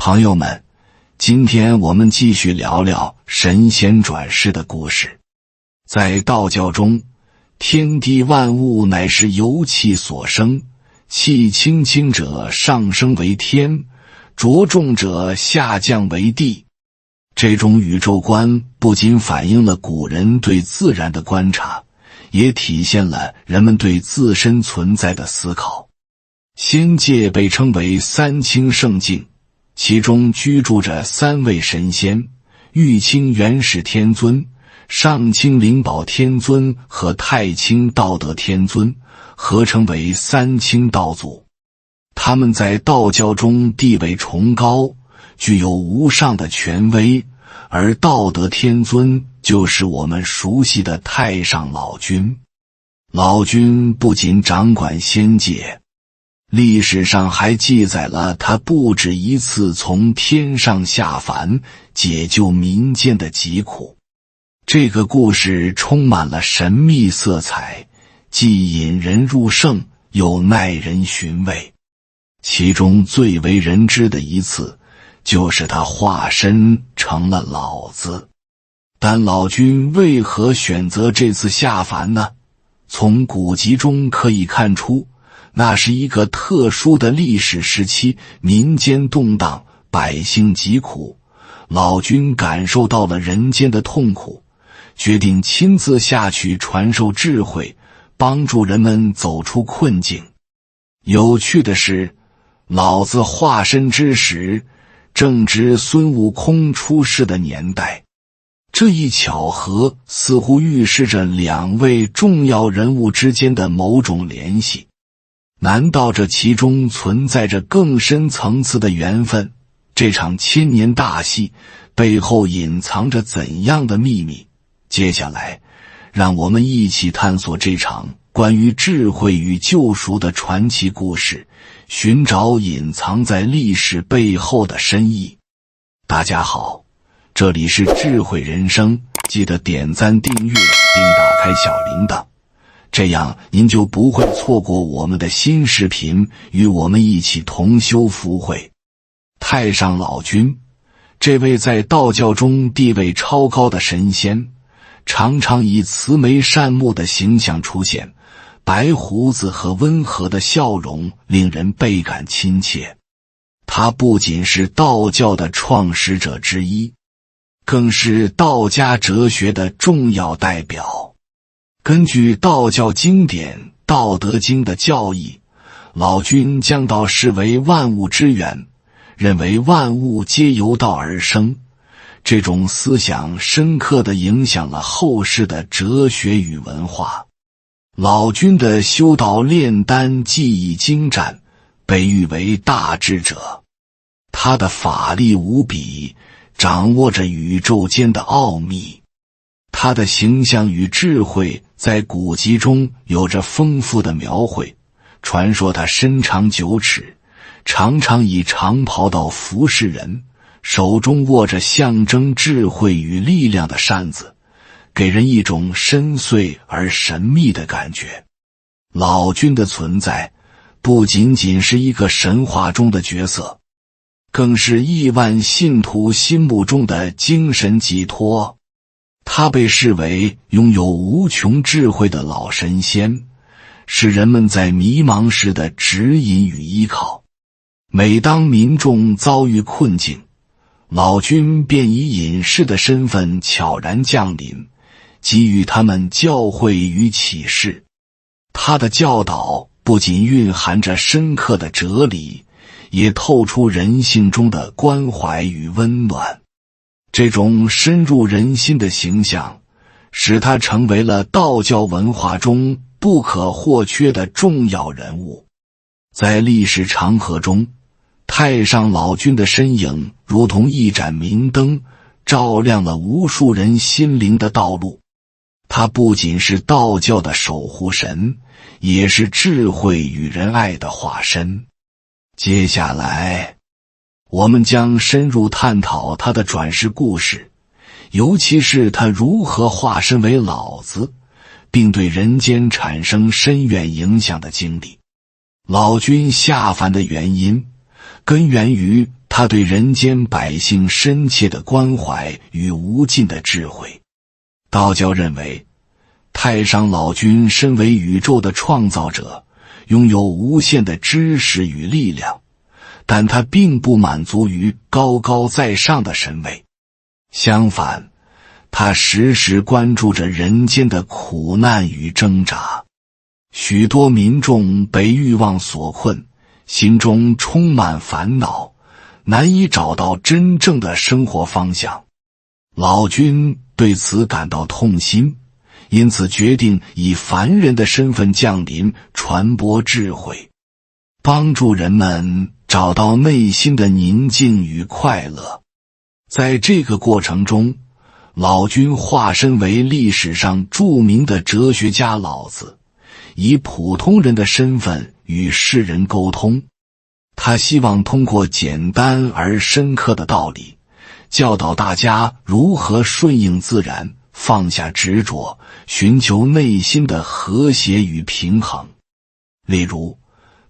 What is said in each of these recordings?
朋友们，今天我们继续聊聊神仙转世的故事。在道教中，天地万物乃是由气所生，气轻轻者上升为天，浊重者下降为地。这种宇宙观不仅反映了古人对自然的观察，也体现了人们对自身存在的思考。仙界被称为三清圣境，其中居住着三位神仙：玉清元始天尊、上清灵宝天尊和太清道德天尊，合称为三清道祖。他们在道教中地位崇高，具有无上的权威，而道德天尊就是我们熟悉的太上老君。老君不仅掌管仙界，历史上还记载了他不止一次从天上下凡，解救民间的疾苦。这个故事充满了神秘色彩，既引人入胜，又耐人寻味。其中最为人知的一次，就是他化身成了老子。但老君为何选择这次下凡呢？从古籍中可以看出，那是一个特殊的历史时期，民间动荡，百姓疾苦。老君感受到了人间的痛苦，决定亲自下去传授智慧，帮助人们走出困境。有趣的是，老子化身之时，正值孙悟空出世的年代。这一巧合似乎预示着两位重要人物之间的某种联系。难道这其中存在着更深层次的缘分？这场千年大戏背后隐藏着怎样的秘密？接下来，让我们一起探索这场关于智慧与救赎的传奇故事，寻找隐藏在历史背后的深意。大家好，这里是智慧人生，记得点赞订阅并打开小铃铛，这样您就不会错过我们的新视频，与我们一起同修福慧。太上老君，这位在道教中地位超高的神仙，常常以慈眉善目的形象出现，白胡子和温和的笑容令人倍感亲切。他不仅是道教的创始者之一，更是道家哲学的重要代表。根据道教经典《道德经》的教义，老君将道视为万物之源，认为万物皆由道而生。这种思想深刻地影响了后世的哲学与文化。老君的修道炼丹技艺精湛，被誉为大智者。他的法力无比，掌握着宇宙间的奥秘。他的形象与智慧在古籍中有着丰富的描绘。传说他身长9尺，常常以长袍道服侍人，手中握着象征智慧与力量的扇子，给人一种深邃而神秘的感觉。老君的存在不仅仅是一个神话中的角色，更是亿万信徒心目中的精神寄托。他被视为拥有无穷智慧的老神仙，是人们在迷茫时的指引与依靠。每当民众遭遇困境，老君便以隐士的身份悄然降临，给予他们教诲与启示。他的教导不仅蕴含着深刻的哲理，也透出人性中的关怀与温暖。这种深入人心的形象，使他成为了道教文化中不可或缺的重要人物。在历史长河中，太上老君的身影如同一盏明灯，照亮了无数人心灵的道路。他不仅是道教的守护神，也是智慧与仁爱的化身。接下来，我们将深入探讨他的转世故事，尤其是他如何化身为老子，并对人间产生深远影响的经历。老君下凡的原因，根源于他对人间百姓深切的关怀与无尽的智慧。道教认为，太上老君身为宇宙的创造者，拥有无限的知识与力量，但他并不满足于高高在上的神位，相反，他时时关注着人间的苦难与挣扎。许多民众被欲望所困，心中充满烦恼，难以找到真正的生活方向。老君对此感到痛心，因此决定以凡人的身份降临，传播智慧，帮助人们找到内心的宁静与快乐。在这个过程中，老君化身为历史上著名的哲学家老子，以普通人的身份与世人沟通。他希望通过简单而深刻的道理，教导大家如何顺应自然，放下执着，寻求内心的和谐与平衡。例如，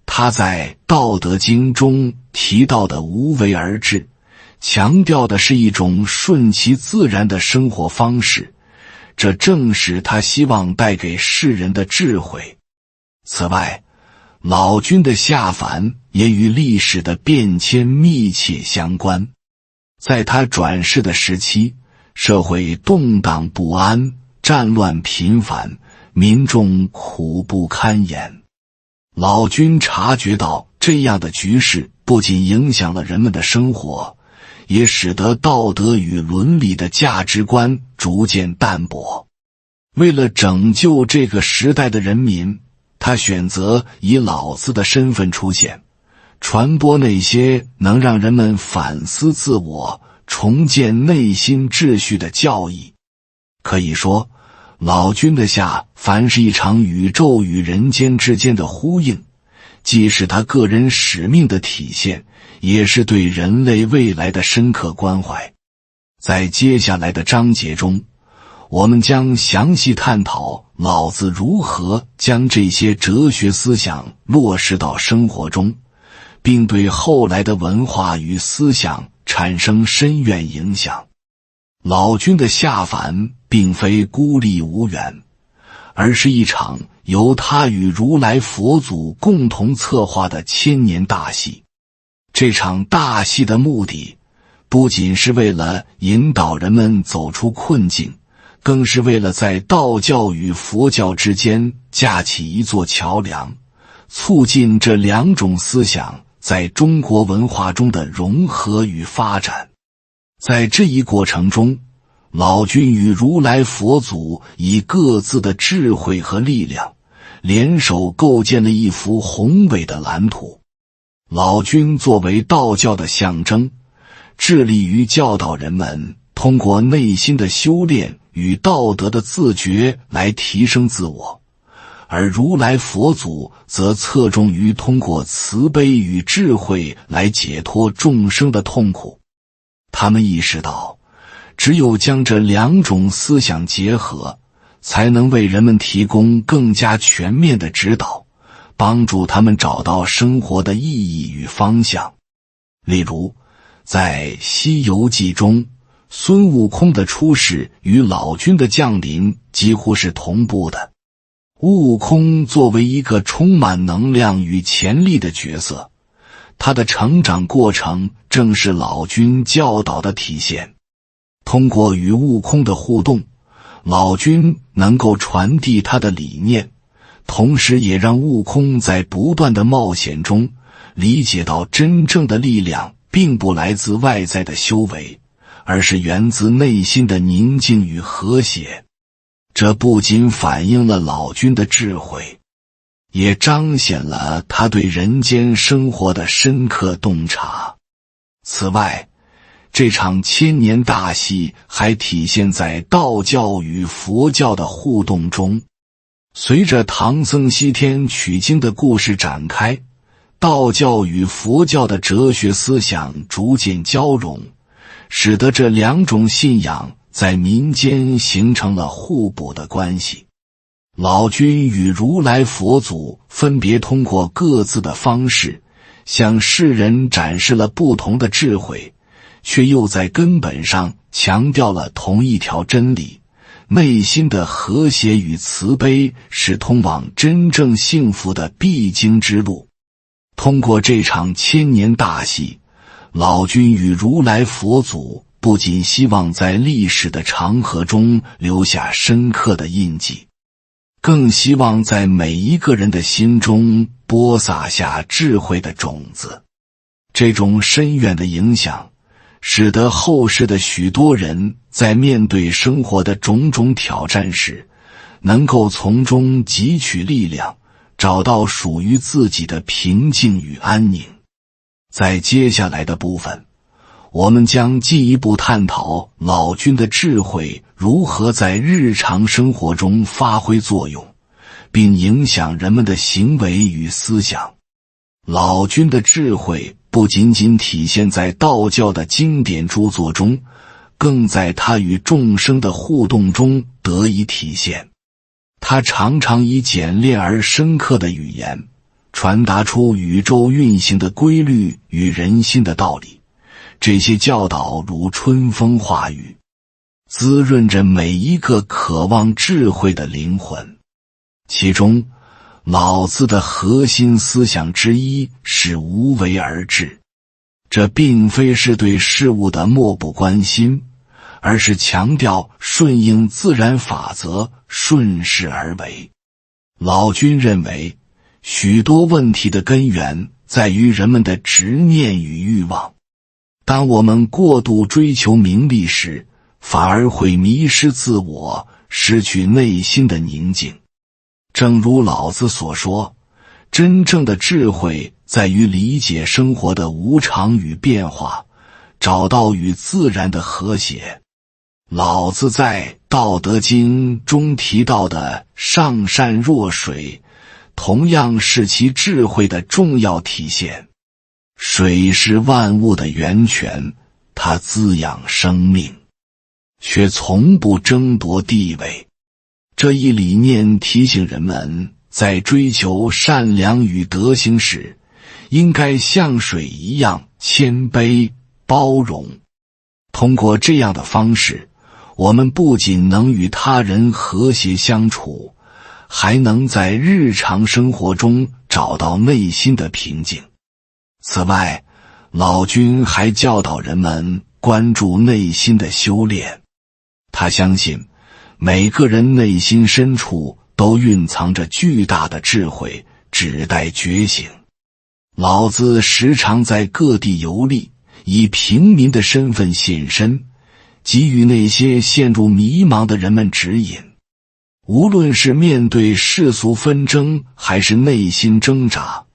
他在《道德经》中提到的无为而治，强调的是一种顺其自然的生活方式，这正是他希望带给世人的智慧。此外，老君的下凡也与历史的变迁密切相关。在他转世的时期，社会动荡不安，战乱频繁，民众苦不堪言。老君察觉到这样的局势不仅影响了人们的生活，也使得道德与伦理的价值观逐渐淡薄。为了拯救这个时代的人民，他选择以老子的身份出现，传播那些能让人们反思自我、重建内心秩序的教义。可以说，老君的下凡是一场宇宙与人间之间的呼应，既是他个人使命的体现，也是对人类未来的深刻关怀。在接下来的章节中，我们将详细探讨老子如何将这些哲学思想落实到生活中，并对后来的文化与思想产生深远影响。老君的下凡并非孤立无援，而是一场由他与如来佛祖共同策划的千年大戏。这场大戏的目的，不仅是为了引导人们走出困境，更是为了在道教与佛教之间架起一座桥梁，促进这两种思想在中国文化中的融合与发展。在这一过程中，老君与如来佛祖以各自的智慧和力量，联手构建了一幅宏伟的蓝图。老君作为道教的象征，致力于教导人们通过内心的修炼与道德的自觉来提升自我，而如来佛祖则侧重于通过慈悲与智慧来解脱众生的痛苦。他们意识到，只有将这两种思想结合，才能为人们提供更加全面的指导，帮助他们找到生活的意义与方向。例如，在《西游记》中，孙悟空的出世与老君的降临几乎是同步的。悟空作为一个充满能量与潜力的角色，他的成长过程正是老君教导的体现。通过与悟空的互动，老君能够传递他的理念，同时也让悟空在不断的冒险中理解到真正的力量并不来自外在的修为，而是源自内心的宁静与和谐。这不仅反映了老君的智慧，也彰显了他对人间生活的深刻洞察。此外，这场千年大戏还体现在道教与佛教的互动中。随着唐僧西天取经的故事展开，道教与佛教的哲学思想逐渐交融，使得这两种信仰在民间形成了互补的关系。老君与如来佛祖分别通过各自的方式，向世人展示了不同的智慧，却又在根本上强调了同一条真理：内心的和谐与慈悲是通往真正幸福的必经之路。通过这场千年大戏，老君与如来佛祖不仅希望在历史的长河中留下深刻的印记，更希望在每一个人的心中播撒下智慧的种子。这种深远的影响，使得后世的许多人在面对生活的种种挑战时，能够从中汲取力量，找到属于自己的平静与安宁。在接下来的部分，我们将进一步探讨老君的智慧如何在日常生活中发挥作用，并影响人们的行为与思想。老君的智慧不仅仅体现在道教的经典著作中，更在他与众生的互动中得以体现。他常常以简练而深刻的语言，传达出宇宙运行的规律与人心的道理。这些教导如春风化雨，滋润着每一个渴望智慧的灵魂。其中，老子的核心思想之一是无为而治。这并非是对事物的漠不关心，而是强调顺应自然法则，顺势而为。老君认为，许多问题的根源在于人们的执念与欲望。当我们过度追求名利时，反而会迷失自我，失去内心的宁静。正如老子所说，真正的智慧在于理解生活的无常与变化，找到与自然的和谐。老子在《道德经》中提到的上善若水，同样是其智慧的重要体现。水是万物的源泉，它滋养生命，却从不争夺地位。这一理念提醒人们，在追求善良与德行时，应该像水一样谦卑包容。通过这样的方式，我们不仅能与他人和谐相处，还能在日常生活中找到内心的平静。此外，老君还教导人们关注内心的修炼。他相信，每个人内心深处都蕴藏着巨大的智慧，只待觉醒。老子时常在各地游历，以平民的身份现身，给予那些陷入迷茫的人们指引。无论是面对世俗纷争，还是内心挣扎，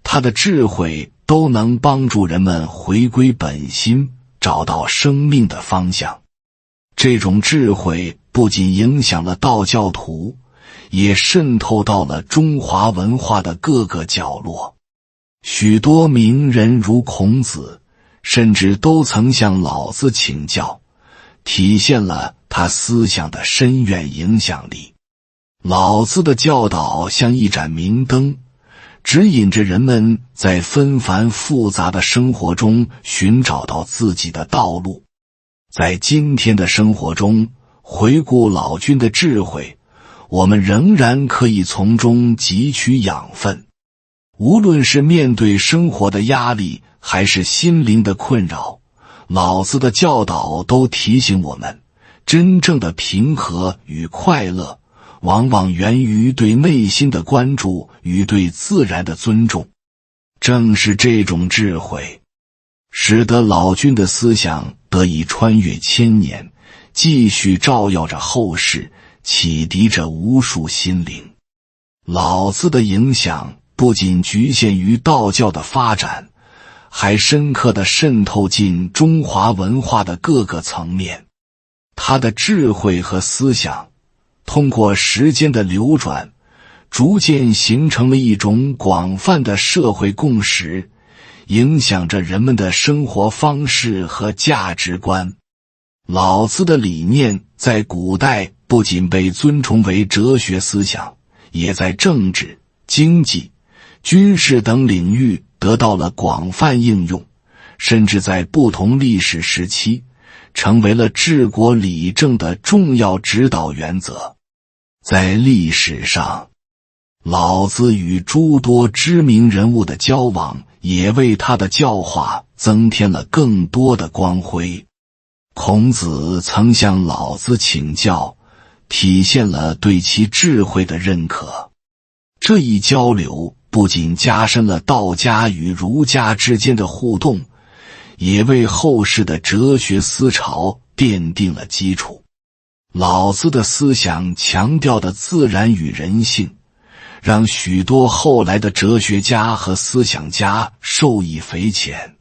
他的智慧都能帮助人们回归本心，找到生命的方向。这种智慧不仅影响了道教徒，也渗透到了中华文化的各个角落。许多名人如孔子，甚至都曾向老子请教，体现了他思想的深远影响力。老子的教导像一盏明灯，指引着人们在纷繁复杂的生活中寻找到自己的道路。在今天的生活中，回顾老君的智慧，我们仍然可以从中汲取养分。无论是面对生活的压力，还是心灵的困扰，老子的教导都提醒我们，真正的平和与快乐往往源于对内心的关注与对自然的尊重。正是这种智慧，使得老君的思想得以穿越千年，继续照耀着后世，启迪着无数心灵。老子的影响不仅局限于道教的发展，还深刻地渗透进中华文化的各个层面。他的智慧和思想通过时间的流转，逐渐形成了一种广泛的社会共识，影响着人们的生活方式和价值观。老子的理念在古代不仅被尊崇为哲学思想，也在政治、经济、军事等领域得到了广泛应用，甚至在不同历史时期成为了治国理政的重要指导原则。在历史上，老子与诸多知名人物的交往也为他的教化增添了更多的光辉。孔子曾向老子请教，体现了对其智慧的认可。这一交流不仅加深了道家与儒家之间的互动，也为后世的哲学思潮奠定了基础。老子的思想强调的自然与人性，让许多后来的哲学家和思想家受益匪浅。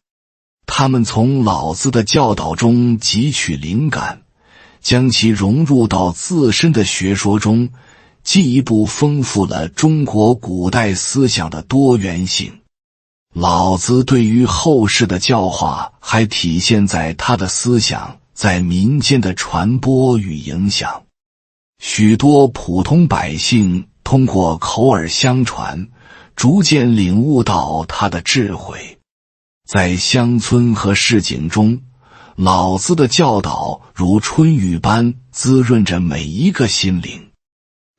他们从老子的教导中汲取灵感，将其融入到自身的学说中，进一步丰富了中国古代思想的多元性。老子对于后世的教化还体现在他的思想在民间的传播与影响。许多普通百姓通过口耳相传，逐渐领悟到他的智慧。在乡村和市井中，老子的教导如春雨般滋润着每一个心灵。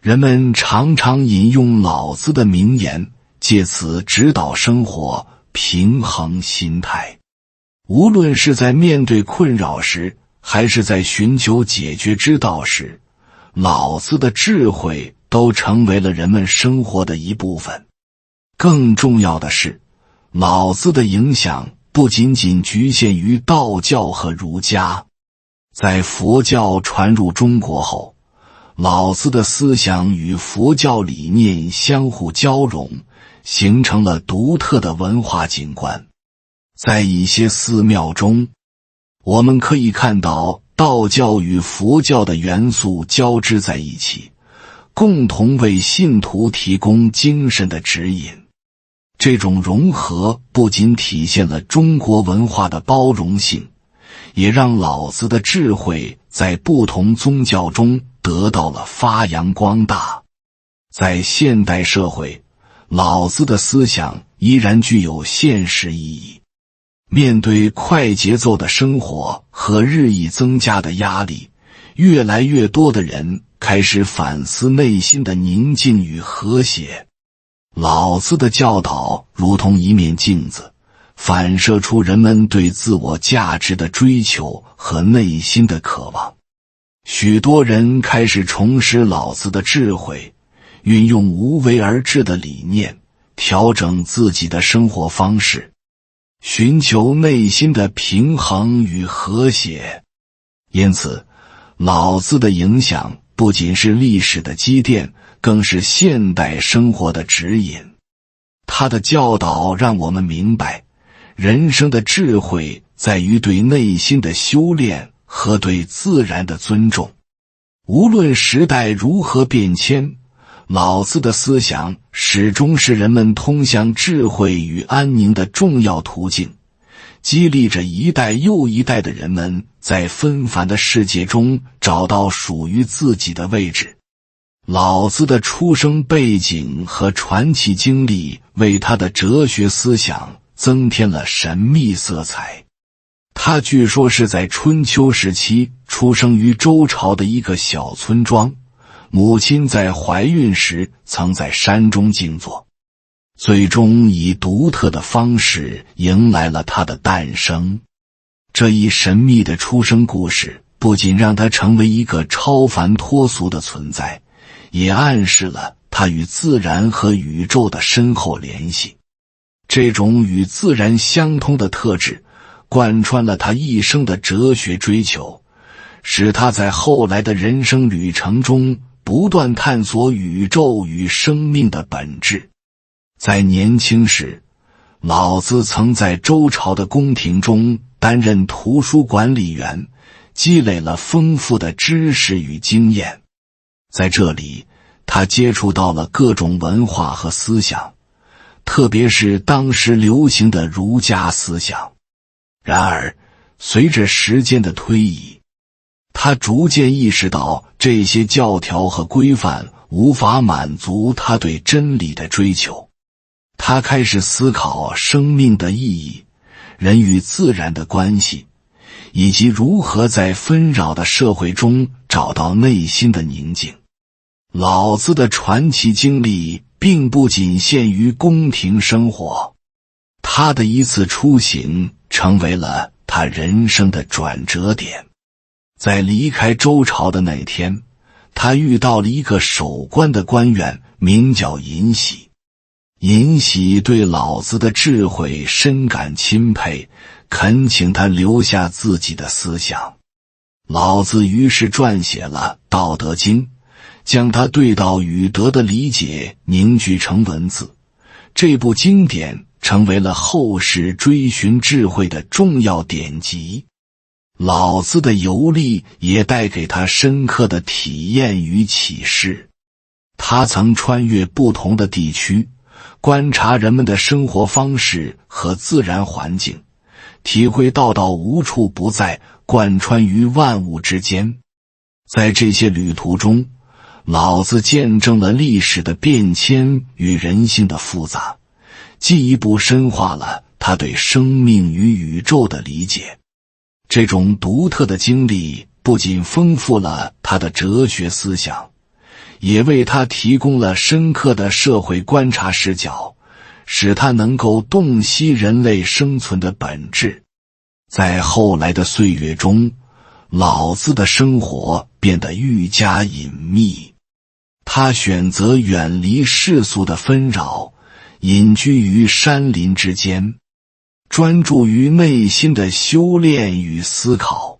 人们常常引用老子的名言，借此指导生活，平衡心态。无论是在面对困扰时，还是在寻求解决之道时，老子的智慧都成为了人们生活的一部分。更重要的是，老子的影响不仅仅局限于道教和儒家。在佛教传入中国后，老子的思想与佛教理念相互交融，形成了独特的文化景观。在一些寺庙中，我们可以看到道教与佛教的元素交织在一起，共同为信徒提供精神的指引。这种融合不仅体现了中国文化的包容性，也让老子的智慧在不同宗教中得到了发扬光大。在现代社会，老子的思想依然具有现实意义。面对快节奏的生活和日益增加的压力，越来越多的人开始反思内心的宁静与和谐。老子的教导如同一面镜子，反射出人们对自我价值的追求和内心的渴望。许多人开始重拾老子的智慧，运用无为而治的理念，调整自己的生活方式，寻求内心的平衡与和谐。因此，老子的影响不仅是历史的积淀，更是现代生活的指引。他的教导让我们明白，人生的智慧在于对内心的修炼和对自然的尊重。无论时代如何变迁，老子的思想始终是人们通向智慧与安宁的重要途径，激励着一代又一代的人们在纷繁的世界中找到属于自己的位置。老子的出生背景和传奇经历为他的哲学思想增添了神秘色彩。他据说是在春秋时期出生于周朝的一个小村庄，母亲在怀孕时曾在山中静坐，最终以独特的方式迎来了他的诞生。这一神秘的出生故事不仅让他成为一个超凡脱俗的存在，也暗示了他与自然和宇宙的深厚联系。这种与自然相通的特质贯穿了他一生的哲学追求，使他在后来的人生旅程中不断探索宇宙与生命的本质。在年轻时，老子曾在周朝的宫廷中担任图书管理员，积累了丰富的知识与经验。在这里，他接触到了各种文化和思想，特别是当时流行的儒家思想。然而，随着时间的推移，他逐渐意识到这些教条和规范无法满足他对真理的追求。他开始思考生命的意义、人与自然的关系，以及如何在纷扰的社会中找到内心的宁静。老子的传奇经历并不仅限于宫廷生活，他的一次出行成为了他人生的转折点。在离开周朝的那天，他遇到了一个守关的官员，名叫尹喜。尹喜对老子的智慧深感钦佩，恳请他留下自己的思想。老子于是撰写了《道德经》，将他对道与德的理解凝聚成文字。这部经典成为了后世追寻智慧的重要典籍。老子的游历也带给他深刻的体验与启示。他曾穿越不同的地区，观察人们的生活方式和自然环境，体会道无处不在，贯穿于万物之间。在这些旅途中，老子见证了历史的变迁与人性的复杂，进一步深化了他对生命与宇宙的理解。这种独特的经历不仅丰富了他的哲学思想，也为他提供了深刻的社会观察视角，使他能够洞悉人类生存的本质。在后来的岁月中，老子的生活变得愈加隐秘。他选择远离世俗的纷扰，隐居于山林之间，专注于内心的修炼与思考。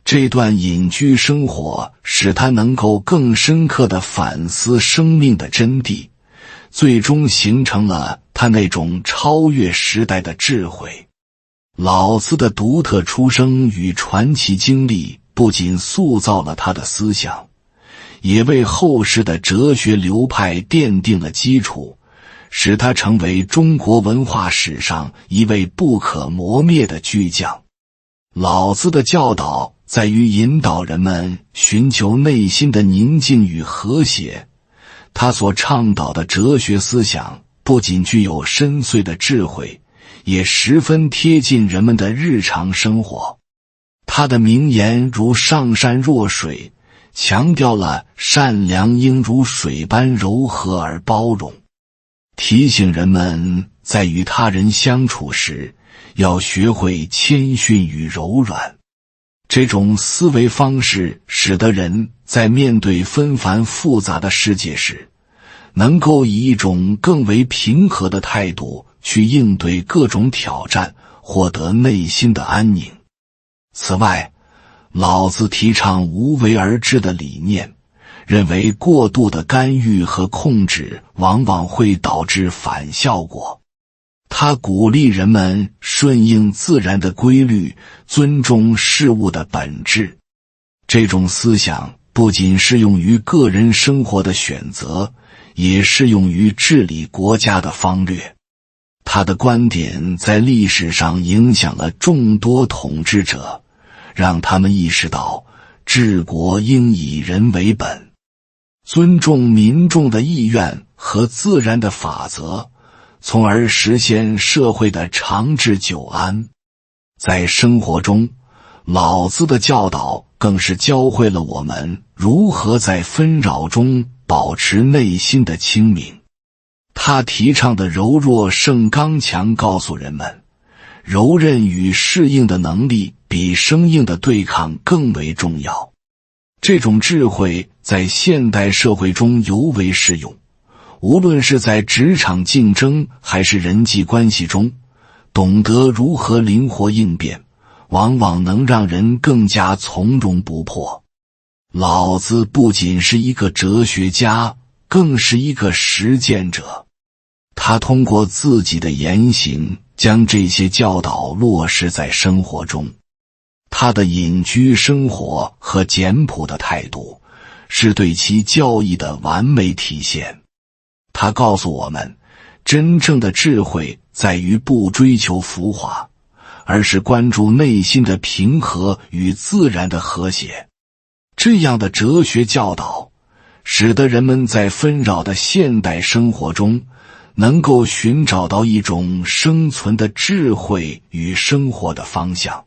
这段隐居生活使他能够更深刻地反思生命的真谛，最终形成了他那种超越时代的智慧。老子的独特出生与传奇经历不仅塑造了他的思想，也为后世的哲学流派奠定了基础，使他成为中国文化史上一位不可磨灭的巨匠。老子的教导在于引导人们寻求内心的宁静与和谐。他所倡导的哲学思想不仅具有深邃的智慧，也十分贴近人们的日常生活。他的名言如上善若水，强调了善良应如水般柔和而包容，提醒人们在与他人相处时要学会谦逊与柔软。这种思维方式使得人在面对纷繁复杂的世界时，能够以一种更为平和的态度去应对各种挑战，获得内心的安宁。此外，老子提倡无为而治的理念，认为过度的干预和控制往往会导致反效果。他鼓励人们顺应自然的规律，尊重事物的本质。这种思想不仅适用于个人生活的选择，也适用于治理国家的方略。他的观点在历史上影响了众多统治者，让他们意识到治国应以人为本，尊重民众的意愿和自然的法则，从而实现社会的长治久安。在生活中，老子的教导更是教会了我们如何在纷扰中保持内心的清明。他提倡的柔弱胜刚强告诉人们，柔韧与适应的能力比生硬的对抗更为重要。这种智慧在现代社会中尤为适用，无论是在职场竞争还是人际关系中，懂得如何灵活应变，往往能让人更加从容不迫。老子不仅是一个哲学家，更是一个实践者。他通过自己的言行将这些教导落实在生活中。他的隐居生活和简朴的态度是对其教义的完美体现。他告诉我们，真正的智慧在于不追求浮华，而是关注内心的平和与自然的和谐。这样的哲学教导使得人们在纷扰的现代生活中能够寻找到一种生存的智慧与生活的方向。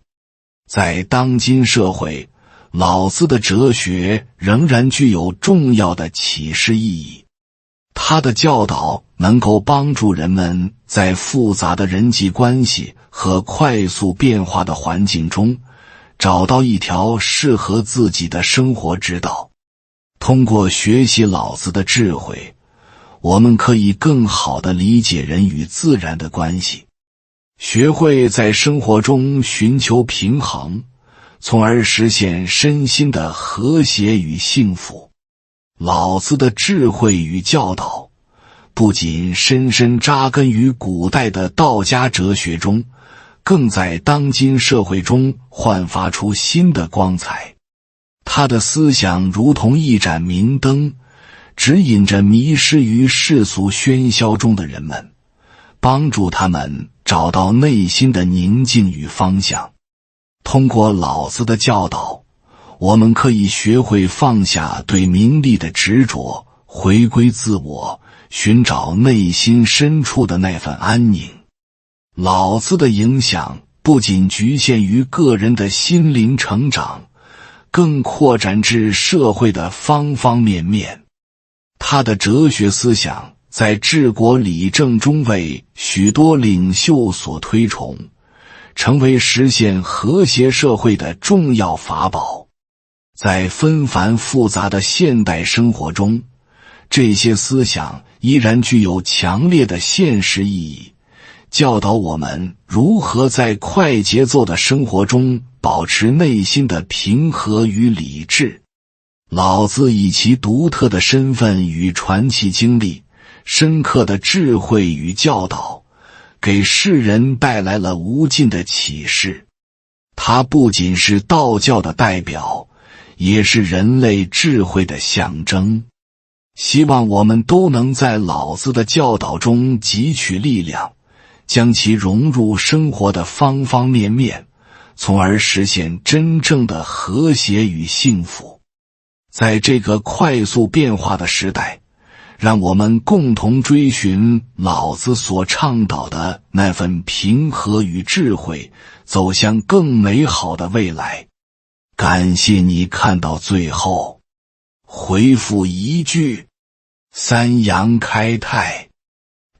在当今社会，老子的哲学仍然具有重要的启示意义。他的教导能够帮助人们在复杂的人际关系和快速变化的环境中，找到一条适合自己的生活之道。通过学习老子的智慧，我们可以更好地理解人与自然的关系，学会在生活中寻求平衡，从而实现身心的和谐与幸福。老子的智慧与教导不仅深深扎根于古代的道家哲学中，更在当今社会中焕发出新的光彩。他的思想如同一盏明灯，指引着迷失于世俗喧嚣中的人们，帮助他们找到内心的宁静与方向。通过老子的教导，我们可以学会放下对名利的执着，回归自我，寻找内心深处的那份安宁。老子的影响不仅局限于个人的心灵成长，更扩展至社会的方方面面。他的哲学思想在治国理政中为许多领袖所推崇，成为实现和谐社会的重要法宝。在纷繁复杂的现代生活中，这些思想依然具有强烈的现实意义，教导我们如何在快节奏的生活中保持内心的平和与理智。老子以其独特的身份与传奇经历，深刻的智慧与教导，给世人带来了无尽的启示。他不仅是道教的代表，也是人类智慧的象征。希望我们都能在老子的教导中汲取力量，将其融入生活的方方面面，从而实现真正的和谐与幸福。在这个快速变化的时代，让我们共同追寻老子所倡导的那份平和与智慧，走向更美好的未来。感谢你看到最后，回复一句三阳开泰，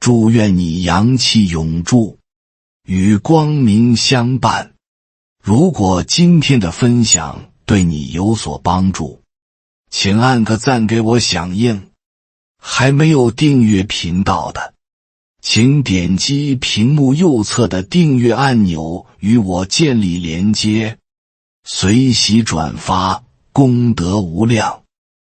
祝愿你阳气永驻，与光明相伴。如果今天的分享对你有所帮助，请按个赞给我响应。还没有订阅频道的，请点击屏幕右侧的订阅按钮与我建立连接，随喜转发，功德无量。